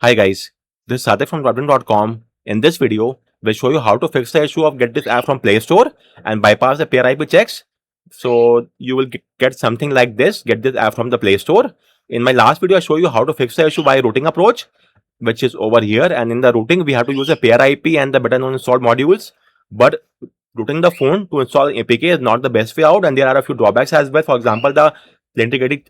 Hi guys, this is Sadik from Rodman.com. In this video, we'll show you how to fix the issue of get this app from Play Store and bypass the PairIP checks. So you will get something like this, get this app from the Play Store. In my last video, I show you how to fix the issue by routing approach, which is over here. And in the routing, we have to use a PairIP and the better known installed modules. But routing the phone to install APK is not the best way out, and there are a few drawbacks as well. For example, the integrity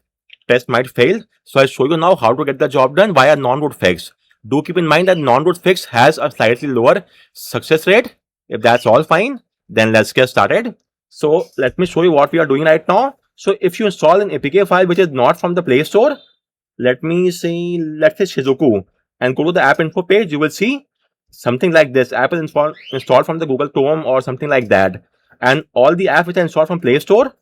test might fail. So I'll show you now how to get the job done via non-root fix. Do keep in mind that non-root fix has a slightly lower success rate. If that's all fine, then let's get started. So let me show you what we are doing right now. So if you install an APK file which is not from the Play Store, let's say Shizuku, and go to the app info page, you will see something like this. App is installed from the Google Chrome or something like that. And all the apps which are installed from Play Store,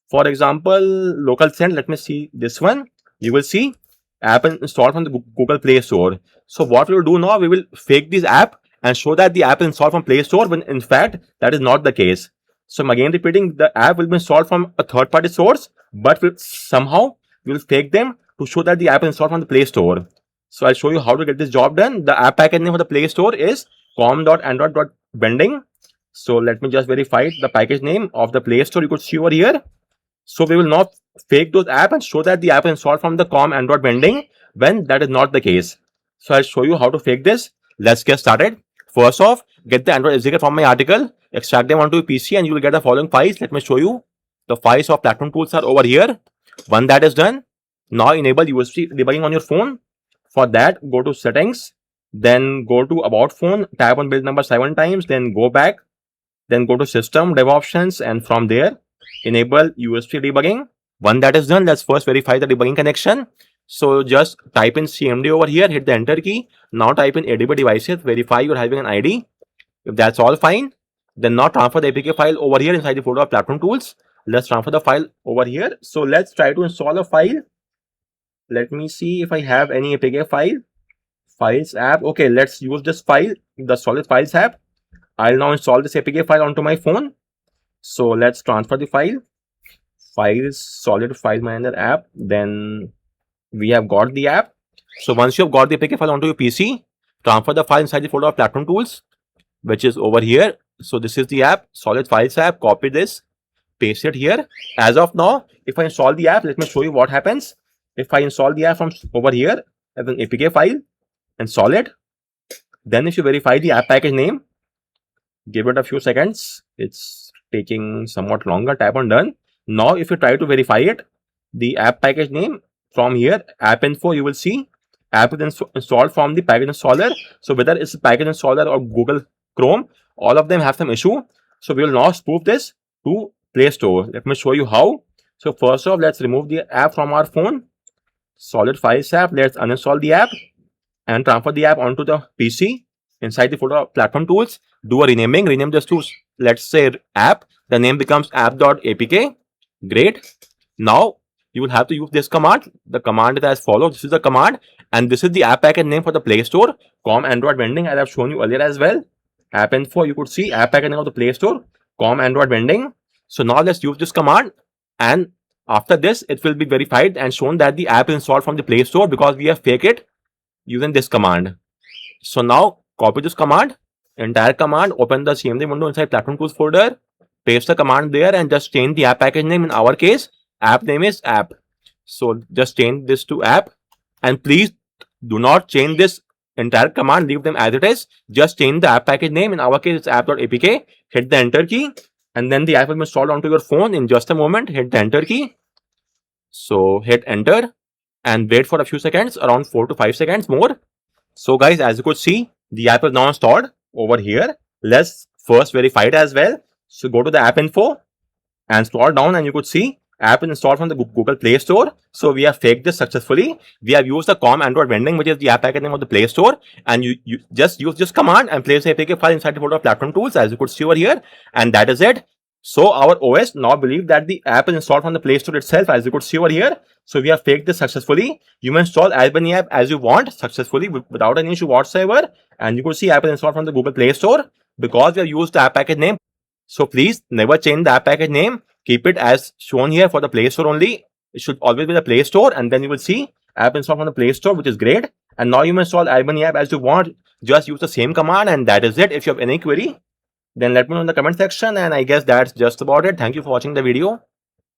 for example, local send, let me see this one. You will see app installed from the Google Play Store. So what we will do now, we will fake this app and show that the app is installed from Play Store when in fact that is not the case. So I'm again repeating, the app will be installed from a third-party source, but somehow we will fake them to show that the app is installed from the Play Store. So I'll show you how to get this job done. The app package name for the Play Store is com.android.bending. So let me just verify the package name of the Play Store. You could see over here. So we will not fake those apps and show that the app is installed from the com Android bending when that is not the case. So I'll show you how to fake this. Let's get started. First off, get the Android SDK from my article, extract them onto your PC, and you will get the following files. Let me show you. The files of platform tools are over here. When that is done, now enable USB debugging on your phone. For that, go to settings, then go to about phone, tap on build number 7 times, then go back, then go to system, dev options, and from there, enable USB debugging. When that is done, let's first verify the debugging connection. So just type in CMD over here, hit the enter key. Now type in ADB devices, verify you're having an ID. If that's all fine, then now transfer the APK file over here inside the folder of platform tools. Let's transfer the file over here. So let's try to install a file. Let me see if I have any APK file. Files app. Okay, let's use this file, the solid files app. I'll now install this APK file onto my phone. So let's transfer the file. Files, solid file manager app. Then we have got the app. So once you have got the APK file onto your PC, transfer the file inside the folder of platform tools, which is over here. So this is the app, solid files app. Copy this, paste it here. As of now, if I install the app, let me show you what happens. If I install the app from over here as an APK file, install it. Then if you verify the app package name, give it a few seconds. It's taking somewhat longer. Tap on done. Now if you try to verify it, the app package name from here, app info, you will see app is installed from the package installer. So whether it's a package installer or Google Chrome, all of them have some issue. So we will now spoof this to Play Store. Let me show you how. So first off, let's remove the app from our phone. Solid files app. Let's uninstall the app and transfer the app onto the PC inside the folder of platform tools. Do a renaming. Rename this to, let's say, app. The name becomes app.apk. Great. Now you will have to use this command. The command is as follows. This is the command, and this is the app package name for the Play Store. Com Android vending, as I've shown you earlier as well. App info, you could see app package name of the Play Store. Com Android vending. So now let's use this command, and after this, it will be verified and shown that the app is installed from the Play Store because we have faked it using this command. So now copy this command, entire command, open the CMD window inside platform tools folder, paste the command there, and just change the app package name. In our case, app name is app. So just change this to app, and please do not change this entire command, leave them as it is. Just change the app package name. In our case, it's app.apk. Hit the enter key, and then the app will be installed onto your phone in just a moment. Hit the enter key. So hit enter and wait for a few seconds, around 4 to 5 seconds more. So guys, as you could see, the app is now installed over here. Let's first verify it as well. So go to the app info and scroll down, and you could see app is installed from the Google Play Store. So we have faked this successfully. We have used the com Android vending, which is the app package name of the Play Store, and you just use this command and place the APK file inside the folder of platform tools, as you could see over here, and that is it. So our OS now believe that the app is installed from the Play Store itself, as you could see over here. So we have faked this successfully. You may install as many app as you want successfully without any issue whatsoever. And you could see app is installed from the Google Play Store because we have used the app package name. So please never change the app package name. Keep it as shown here for the Play Store only. It should always be the Play Store, and then you will see app installed from the Play Store, which is great. and now you may install as many apps as you want. Just use the same command, and that is it. If you have any query, then let me know in the comment section, and I guess that's just about it. Thank you for watching the video.